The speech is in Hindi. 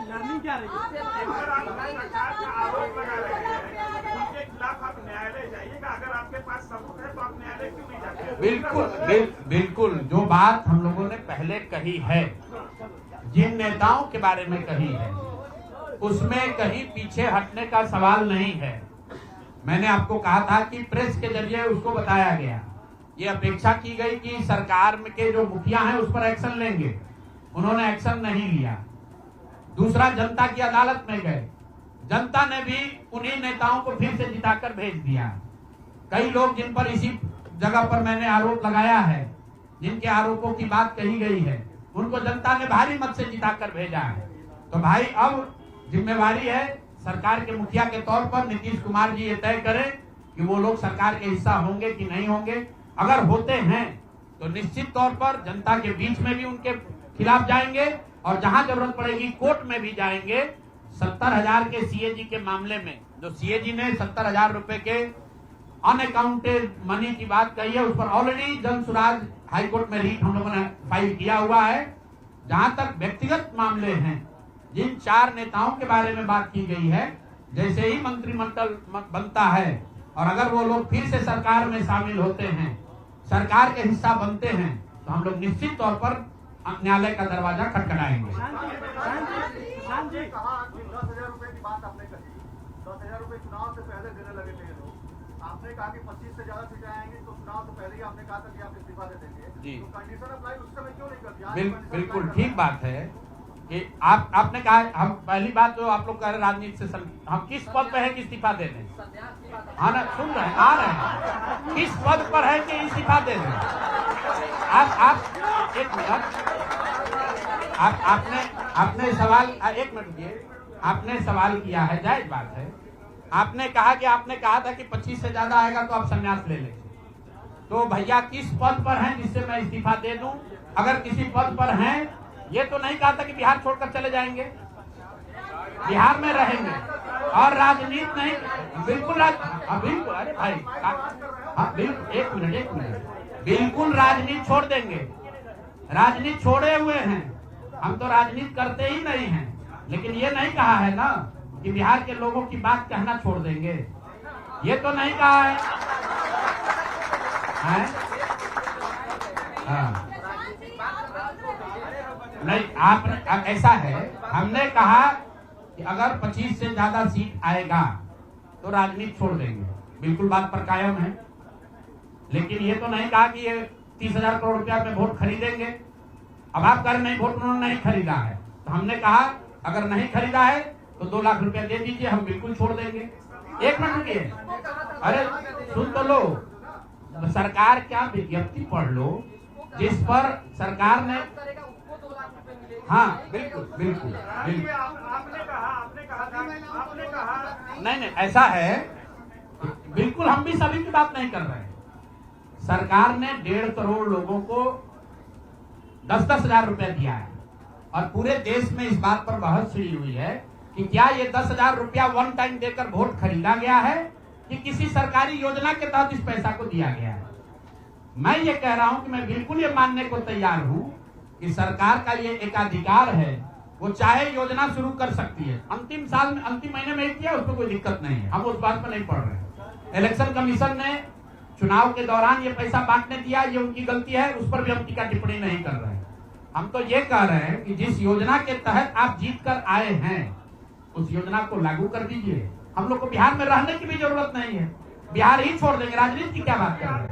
लर्निंग क्या रही अगर आपके पास सबूत है तो आप न्यायालय क्यों नहीं जाते? बिल्कुल जो बात हम लोगों ने पहले कही है, जिन नेताओं के बारे में कही है, उसमें कहीं पीछे हटने का सवाल नहीं है। मैंने आपको कहा था कि प्रेस के जरिए उसको बताया गया, ये अपेक्षा की गई कि सरकार के जो मुखिया हैं उस पर एक्शन लेंगे, उन्होंने एक्शन नहीं लिया। दूसरा, जनता की अदालत में गए, जनता ने भी उन्हीं नेताओं को फिर से जिताकर भेज दिया। कई लोग जिन पर इसी जगह पर मैंने आरोप लगाया है, जिनके आरोपों की बात कही गई है, उनको जनता ने भारी मत से जिताकर भेजा है। तो भाई अब जिम्मेवारी है सरकार के मुखिया के तौर पर नीतीश कुमार जी ये तय करें कि वो लोग सरकार के हिस्सा होंगे कि नहीं होंगे। अगर होते हैं तो निश्चित तौर पर जनता के बीच में भी उनके खिलाफ जाएंगे और जहां जरूरत पड़ेगी कोर्ट में भी जाएंगे। 70,000 के सीएजी के मामले में जो सीएजी ने 70,000 रुपए के अनअकाउंटेड मनी की बात कही है, उस पर ऑलरेडी जन सुराज हाईकोर्ट में रीट हम लोगों ने फाइल किया हुआ है। जहां तक व्यक्तिगत मामले हैं, जिन 4 नेताओं के बारे में बात की गई है, जैसे ही मंत्रिमंडल बनता है और अगर वो लोग फिर से सरकार में शामिल होते हैं, सरकार के हिस्सा बनते हैं, तो हम लोग निश्चित तौर पर न्यायालय का दरवाजा खटखटाएंगे। 10,000 रुपए की बात आपने कही, 10,000 रुपए चुनाव से पहले देने लगे थे लोग। आपने कहा कि 25 से ज्यादा सीटें आएंगी तो चुनाव से पहले ही आपने कहा था कि आप इस्तीफा दे देंगे। जी। तो कंडीशन अप्लाई उस समय क्यों नहीं कर दिया? बिल्कुल ठीक बात है कि आपने कहा, हम पहली बात जो आप लोग कह रहे राजनीति से हम किस पद पे है कि इस्तीफा दे दें? हाँ ना, सुन रहे हैं, आ रहे हैं, किस पद पर है कि इस्तीफा दे दें? आप एक मिनट, आपने सवाल, एक मिनट रुकिए, आपने सवाल किया है, जायज बात है। आपने कहा था कि 25 से ज्यादा आएगा तो आप संन्यास ले लेंगे। तो भैया किस पद पर हैं जिससे मैं इस्तीफा दे दूं? अगर किसी पद पर हैं, ये तो नहीं कहा था कि बिहार छोड़कर चले जाएंगे, बिहार में रहेंगे और राजनीति नहीं, बिल्कुल बिल्कुल, अरे भाई हाँ बिल्कुल, एक मिनट, बिल्कुल राजनीति छोड़ देंगे, राजनीति छोड़े हुए हैं, हम तो राजनीति करते ही नहीं हैं। लेकिन ये नहीं कहा है ना कि बिहार के लोगों की बात कहना छोड़ देंगे, ये तो नहीं कहा है, हाँ। नहीं, आप ऐसा है, हमने कहा कि अगर 25 से ज्यादा सीट आएगा तो राजनीति छोड़ देंगे, बिल्कुल बात पर कायम है। लेकिन ये तो नहीं कहा कि ये 30,000 करोड़ रुपया में वोट खरीदेंगे। अब आप कह रहे नहीं, वोट उन्होंने नहीं खरीदा है, तो हमने कहा अगर नहीं खरीदा है तो 2 लाख रुपया दे दीजिए, हम बिल्कुल छोड़ देंगे। एक मिनट रुकिए, अरे सुन तो लो, सरकार क्या विज्ञप्ति पढ़ लो जिस पर सरकार ने, हाँ बिल्कुल आपने कहा नहीं, ऐसा है, बिल्कुल हम भी सभी की बात नहीं कर रहे हैं। सरकार ने 1.5 करोड़ लोगों को 10-10 हजार रुपया दिया है और पूरे देश में इस बात पर बहस छिड़ी हुई है कि क्या ये 10,000 रुपया वन टाइम देकर वोट खरीदा गया है कि किसी सरकारी योजना के तहत इस पैसा को दिया गया है। मैं ये कह रहा हूं कि मैं बिल्कुल ये मानने को तैयार हूं कि सरकार का ये एक अधिकार है, वो चाहे योजना शुरू कर सकती है, अंतिम महीने में ही किया, उसमें कोई दिक्कत नहीं है, हम उस बात पर नहीं पढ़ रहे। इलेक्शन कमीशन ने चुनाव के दौरान ये पैसा बांटने दिया, ये उनकी गलती है, उस पर भी हम टीका टिप्पणी नहीं कर रहे हैं। हम तो ये कह रहे हैं कि जिस योजना के तहत आप जीत कर आए हैं उस योजना को लागू कर दीजिए। हम लोग को बिहार में रहने की भी जरूरत नहीं है, बिहार ही छोड़ देंगे, राजनीति की क्या बात कर रहे हैं।